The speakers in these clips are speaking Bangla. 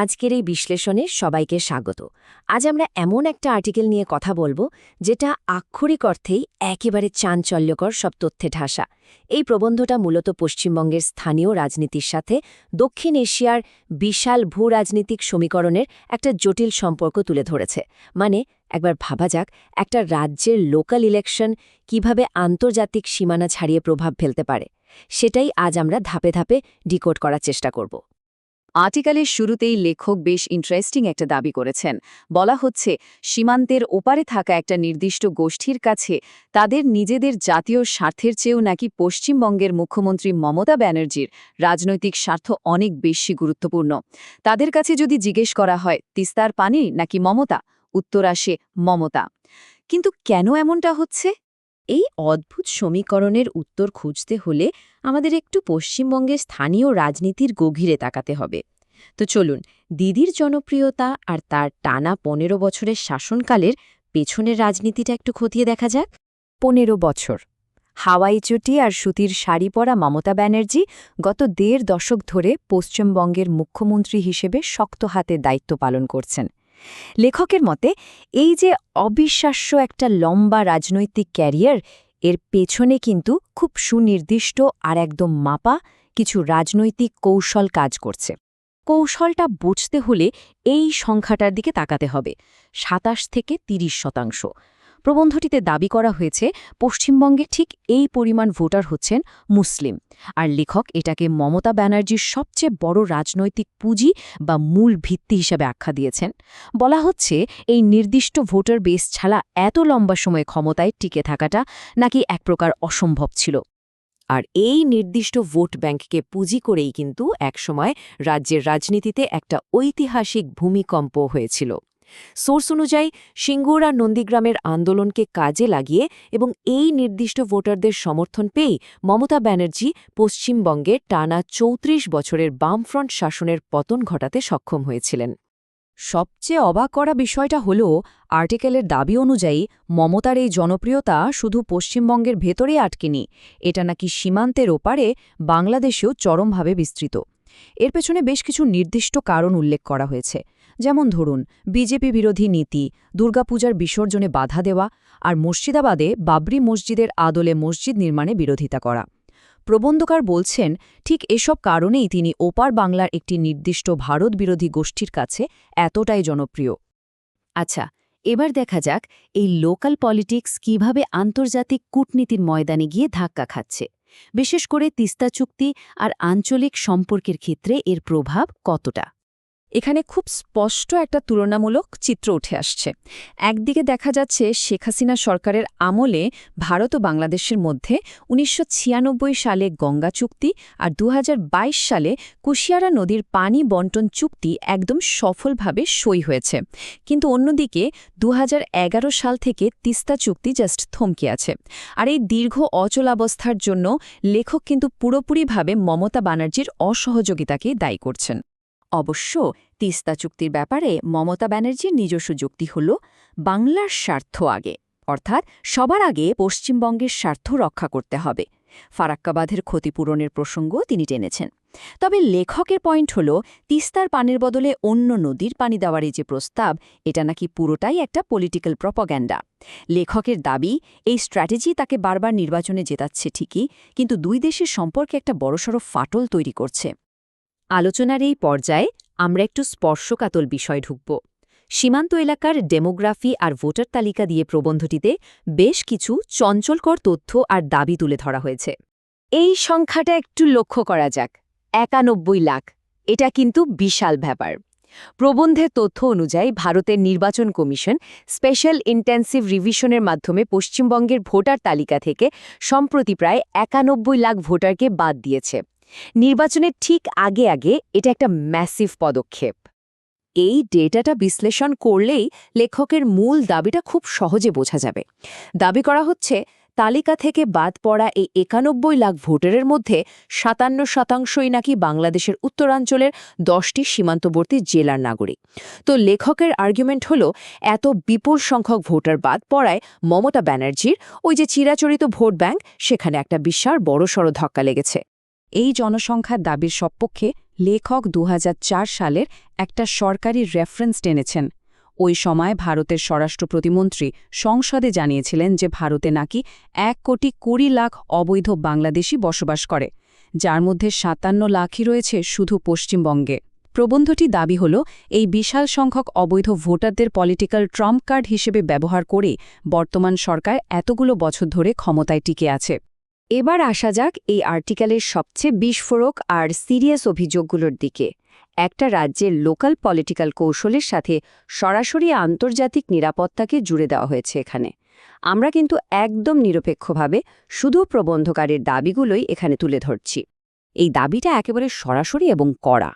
আজকের এই বিশ্লেষণে সবাইকে স্বাগত। আজ আমরা এমন একটা আর্টিকেল নিয়ে কথা বলবো যেটা আক্ষরিক অর্থেই একেবারে চাঞ্চল্যকর সব তথ্যে ঢাসা। এই প্রবন্ধটা মূলত পশ্চিমবঙ্গের স্থানীয় রাজনীতির সাথে দক্ষিণ এশিয়ার বিশাল ভূরাজনীতিক সমীকরণের একটা জটিল সম্পর্ক তুলে ধরেছে। মানে একবার ভাবা যাক, একটা রাজ্যের লোকাল ইলেকশন কিভাবে আন্তর্জাতিক সীমানা ছাড়িয়ে প্রভাব ফেলতে পারে, সেটাই আজ আমরা ধাপে ধাপে ডিকোড করার চেষ্টা করব। আর্টিকেলের শুরুতেই লেখক বেশ ইন্টারেস্টিং একটা দাবি করেছেন। বলা হচ্ছে, সীমান্তের ওপারে থাকা একটা নির্দিষ্ট গোষ্ঠীর কাছে তাদের নিজেদের জাতীয় স্বার্থের চেয়েও নাকি পশ্চিমবঙ্গের মুখ্যমন্ত্রী মমতা ব্যানার্জির রাজনৈতিক স্বার্থ অনেক বেশি গুরুত্বপূর্ণ। তাদের কাছে যদি জিজ্ঞেস করা হয় তিস্তার পানি নাকি মমতা, উত্তর আসে মমতা। কিন্তু কেন এমনটা হচ্ছে? এই অদ্ভুত সমীকরণের উত্তর খুঁজতে হলে আমাদের একটু পশ্চিমবঙ্গের স্থানীয় রাজনীতির গভীরে তাকাতে হবে। তো চলুন, দিদির জনপ্রিয়তা আর তার টানা ১৫ বছরের শাসনকালের পেছনের রাজনীতিটা একটু খতিয়ে দেখা যাক। ১৫ বছর হাওয়াই চটি আর সুতির শাড়ি পরা মমতা ব্যানার্জি গত ১.৫ দশক ধরে পশ্চিমবঙ্গের মুখ্যমন্ত্রী হিসেবে শক্ত হাতে দায়িত্ব পালন করছেন। লেখকের মতে এই যে অবিশ্বাস্য একটা লম্বা রাজনৈতিক ক্যারিয়ার, এর পেছনে কিন্তু খুব সুনির্দিষ্ট আর একদম মাপা কিছু রাজনৈতিক কৌশল কাজ করছে। কৌশলটা বুঝতে হলে এই সংখ্যাটার দিকে তাকাতে হবে, ২৭ থেকে ৩০%। প্রবন্ধটিতে দাবি করা হয়েছে পশ্চিমবঙ্গে ঠিক এই পরিমাণ ভোটার হচ্ছেন মুসলিম, আর লেখক এটাকে মমতা ব্যানার্জির সবচেয়ে বড় রাজনৈতিক পুঁজি বা মূল ভিত্তি হিসেবে আখ্যা দিয়েছেন। বলা হচ্ছে এই নির্দিষ্ট ভোটার বেস ছাড়া এত লম্বা সময় ক্ষমতায় টিকে থাকাটা নাকি এক প্রকার অসম্ভব ছিল। আর এই নির্দিষ্ট ভোট ব্যাংককে পুঁজি করেই কিন্তু একসময় রাজ্যের রাজনীতিতে একটা ঐতিহাসিক ভূমিকম্প হয়েছিল। সোর্স অনুযায়ী সিঙ্গুর আর নন্দীগ্রামের আন্দোলনকে কাজে লাগিয়ে এবং এই নির্দিষ্ট ভোটারদের সমর্থন পেয়েই মমতা ব্যানার্জি পশ্চিমবঙ্গে টানা ৩৪ বছরের বামফ্রন্ট শাসনের পতন ঘটাতে সক্ষম হয়েছিলেন। সবচেয়ে অবাক করা বিষয়টা হল, আর্টিকেলের দাবি অনুযায়ী মমতার এই জনপ্রিয়তা শুধু পশ্চিমবঙ্গের ভেতরে আটকেনি, এটা নাকি সীমান্তের ওপারে বাংলাদেশেও চরমভাবে বিস্তৃত। এর পেছনে বেশ কিছু নির্দিষ্ট কারণ উল্লেখ করা হয়েছে, যেমন ধরুন বিজেপি বিরোধী নীতি, দুর্গাপূজার বিসর্জনে বাধা দেওয়া আর মুর্শিদাবাদে বাবরি মসজিদের আদলে মসজিদ নির্মাণে বিরোধিতা করা। প্রবন্ধকার বলছেন ঠিক এসব কারণেই তিনি ওপার বাংলার একটি নির্দিষ্ট ভারত বিরোধী গোষ্ঠীর কাছে এতটাই জনপ্রিয়। আচ্ছা, এবার দেখা যাক এই লোকাল পলিটিক্স কিভাবে আন্তর্জাতিক কূটনীতির ময়দানে গিয়ে ধাক্কা খাচ্ছে, বিশেষ করে তিস্তা চুক্তি আর আঞ্চলিক সম্পর্কের ক্ষেত্রে এর প্রভাব কতটা। এখানে খুব স্পষ্ট একটা তুলনামূলক চিত্র উঠে আসছে। একদিকে দেখা যাচ্ছে শেখ হাসিনা সরকারের আমলে ভারত ও বাংলাদেশের মধ্যে ১৯৯৬ সালে গঙ্গা চুক্তি আর ২০২২ সালে কুশিয়ারা নদীর পানি বন্টন চুক্তি একদম সফলভাবে সই হয়েছে। কিন্তু অন্যদিকে ২০১১ সাল থেকে তিস্তা চুক্তি জাস্ট থমকে আছে। আর এই দীর্ঘ অচলাবস্থার জন্য লেখক কিন্তু পুরোপুরিভাবে মমতা ব্যানার্জির অসহযোগিতাকে দায়ী করছেন। অবশ্য তিস্তা চুক্তির ব্যাপারে মমতা ব্যানার্জির নিজস্ব যুক্তি হল বাংলার স্বার্থ আগে, অর্থাৎ সবার আগে পশ্চিমবঙ্গের স্বার্থ রক্ষা করতে হবে। ফারাক্কা বাঁধের ক্ষতিপূরণের প্রসঙ্গ তিনি টেনেছেন। তবে লেখকের পয়েন্ট হল তিস্তার পানির বদলে অন্য নদীর পানি দেওয়ার এই যে প্রস্তাব, এটা নাকি পুরোটাই একটা পলিটিক্যাল প্রপাগ্যান্ডা। লেখকের দাবি এই স্ট্র্যাটেজি তাকে বারবার নির্বাচনে জেতাচ্ছে ঠিকই, কিন্তু দুই দেশের সম্পর্কে একটা বড়সড় ফাটল তৈরি করছে। আলোচনার এই পর্যায়ে আমরা একটু স্পর্শকাতর বিষয় ঢুকব। সীমান্ত এলাকার ডেমোগ্রাফি আর ভোটার তালিকা দিয়ে প্রবন্ধটিতে বেশ কিছু চঞ্চলকর তথ্য আর দাবি তুলে ধরা হয়েছে। এই সংখ্যাটা একটু লক্ষ্য করা যাক, ৯১ লাখ। এটা কিন্তু বিশাল ব্যাপার। প্রবন্ধের তথ্য অনুযায়ী ভারতের নির্বাচন কমিশন স্পেশাল ইন্টেন্সিভ রিভিশনের মাধ্যমে পশ্চিমবঙ্গের ভোটার তালিকা থেকে সম্প্রতি প্রায় ৯১ লাখ ভোটারকে বাদ দিয়েছে। নির্বাচনের ঠিক আগে আগে এটা একটা ম্যাসিভ পদক্ষেপ। এই ডেটাটা বিশ্লেষণ করলেই লেখকের মূল দাবিটা খুব সহজে বোঝা যাবে। দাবি করা হচ্ছে তালিকা থেকে বাদ পড়া এই ৯১ লাখ ভোটারের মধ্যে ৫৭%ই নাকি বাংলাদেশের উত্তরাঞ্চলের ১০টি সীমান্তবর্তী জেলার নাগরিক। তো লেখকের আর্গুমেন্ট হল এত বিপুল সংখ্যক ভোটার বাদ পড়ায় মমতা ব্যানার্জির ওই যে চিরাচরিত ভোট ব্যাংক, সেখানে একটা বিশাল বড়সড় ধাক্কা লেগেছে। এই জনসংখ্যার দাবির সপক্ষে লেখক ২০০৪ সালের একটা সরকারি রেফারেন্স টেনেছেন। ওই সময় ভারতের স্বরাষ্ট্র প্রতিমন্ত্রী সংসদে জানিয়েছিলেন যে ভারতে নাকি ১,২০,০০,০০০ অবৈধ বাংলাদেশি বসবাস করে, যার মধ্যে ৫৭ লাখই রয়েছে শুধু পশ্চিমবঙ্গে। প্রবন্ধটি দাবি হল এই বিশাল সংখ্যক অবৈধ ভোটারদের পলিটিক্যাল ট্রাম্প কার্ড হিসেবে ব্যবহার করে বর্তমান সরকার এতগুলো বছর ধরে ক্ষমতায় টিকে আছে। এবার আসা যাক এই আর্টিকেলের সবচেয়ে বিস্ফোরক আর সিরিয়াস অভিযোগগুলোর দিকে। একটা রাজ্যের লোকাল পলিটিক্যাল কৌশলের সাথে সরাসরি আন্তর্জাতিক নিরাপত্তাকে জুড়ে দেওয়া হয়েছে এখানে। আমরা কিন্তু একদম নিরপেক্ষভাবে শুধু প্রবন্ধকারের দাবিগুলোই এখানে তুলে ধরছি। এই দাবিটা একেবারে সরাসরি এবং কড়া।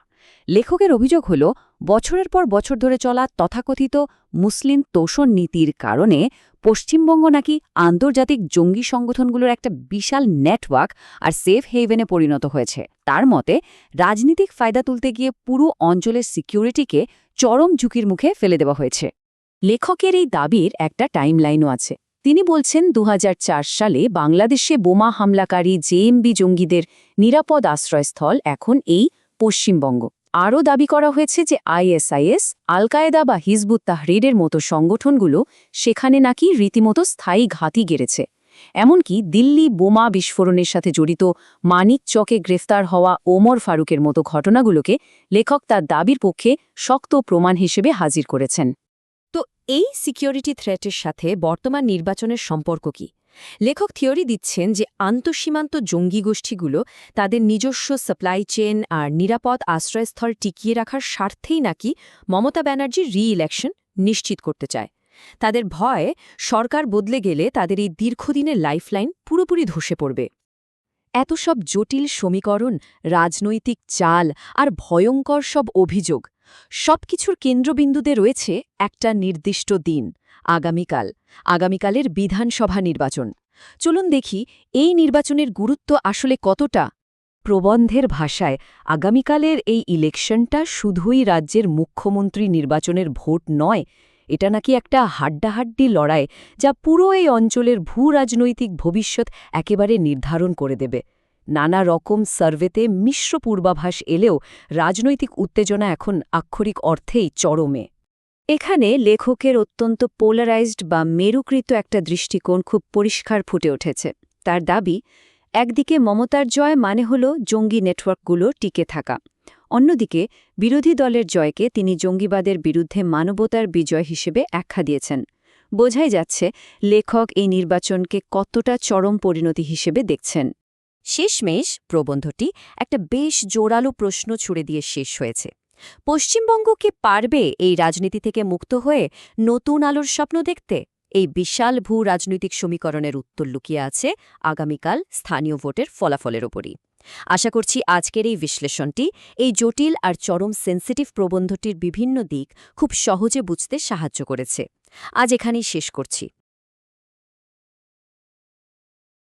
লেখকের অভিযোগ হল বছরের পর বছর ধরে চলা তথাকথিত মুসলিম তোষণ নীতির কারণে পশ্চিমবঙ্গ নাকি আন্তর্জাতিক জঙ্গি সংগঠনগুলোর একটা বিশাল নেটওয়ার্ক আর সেফ হেভেনে পরিণত হয়েছে। তার মতে রাজনীতিক ফায়দা তুলতে গিয়ে পুরো অঞ্চলের সিকিউরিটিকে চরম ঝুঁকির মুখে ফেলে দেওয়া হয়েছে। লেখকের এই দাবির একটা টাইমলাইনও আছে। তিনি বলছেন ২০০৪ সালে বাংলাদেশে বোমা হামলাকারী জেএমবি জঙ্গিদের নিরাপদ আশ্রয়স্থল এখন এই পশ্চিমবঙ্গ। আরও দাবি করা হয়েছে যে আইএসআইএস, আল কায়েদা বা হিজবুত তাহরিরের মতো সংগঠনগুলো সেখানে নাকি রীতিমতো স্থায়ী ঘাঁটি গেড়েছে। এমনকি দিল্লি বোমা বিস্ফোরণের সাথে জড়িত মানিক চকে গ্রেফতার হওয়া ওমর ফারুকের মতো ঘটনাগুলোকে লেখক তার দাবির পক্ষে শক্ত প্রমাণ হিসেবে হাজির করেছেন। তো এই সিকিউরিটি থ্রেটের সাথে বর্তমান নির্বাচনের সম্পর্ক কি? লেখক থিওরি দিচ্ছেন যে আন্তঃসীমান্ত জঙ্গি গোষ্ঠীগুলো তাদের নিজস্ব সাপ্লাই চেন আর নিরাপদ আশ্রয়স্থল টিকিয়ে রাখার স্বার্থেই নাকি মমতা ব্যানার্জির রি-ইলেকশন নিশ্চিত করতে চায়। তাদের ভয় সরকার বদলে গেলে তাদের এই দীর্ঘদিনের লাইফলাইন পুরোপুরি ধসে পড়বে। এত সব জটিল সমীকরণ, রাজনৈতিক চাল আর ভয়ঙ্কর সব অভিযোগ, সবকিছুর কেন্দ্রবিন্দুতে রয়েছে একটা নির্দিষ্ট দিন, আগামীকালের বিধানসভা নির্বাচন। চলুন দেখি এই নির্বাচনের গুরুত্ব আসলে কতটা। প্রবন্ধের ভাষায় আগামীকালের এই ইলেকশনটা শুধুই রাজ্যের মুখ্যমন্ত্রী নির্বাচনের ভোট নয়, এটা নাকি একটা হাড্ডাহাড্ডি লড়াই যা পুরো এই অঞ্চলের ভূরাজনৈতিক ভবিষ্যৎ একেবারে নির্ধারণ করে দেবে। নানা রকম সার্ভেতে মিশ্র পূর্বাভাস এলেও রাজনৈতিক উত্তেজনা এখন আক্ষরিক অর্থেই চরমে। এখানে লেখকের অত্যন্ত পোলারাইজড বা মেরুকৃত একটা দৃষ্টিকোণ খুব পরিষ্কার ফুটে উঠেছে। তার দাবি, একদিকে মমতার জয় মানে হল জঙ্গি নেটওয়ার্কগুলো টিকে থাকা, অন্যদিকে বিরোধী দলের জয়কে তিনি জঙ্গিবাদের বিরুদ্ধে মানবতার বিজয় হিসেবে আখ্যা দিয়েছেন। বোঝাই যাচ্ছে লেখক এই নির্বাচনকে কতটা চরম পরিণতি হিসেবে দেখছেন। শেষমেশ প্রবন্ধটি একটা বেশ জোরালো প্রশ্ন ছুড়ে দিয়ে শেষ হয়েছে। পশ্চিমবঙ্গ কি পারবে এই রাজনীতি থেকে মুক্ত হয়ে নতুন আলোর স্বপ্ন দেখতে? এই বিশাল ভূ রাজনৈতিক সমীকরণের উত্তর লুকিয়ে আছে আগামীকাল স্থানীয় ভোটের ফলাফলের ওপরই। আশা করছি আজকের এই বিশ্লেষণটি এই জটিল আর চরম সেন্সিটিভ প্রবন্ধটির বিভিন্ন দিক খুব সহজে বুঝতে সাহায্য করেছে। আজ এখানেই শেষ করছি।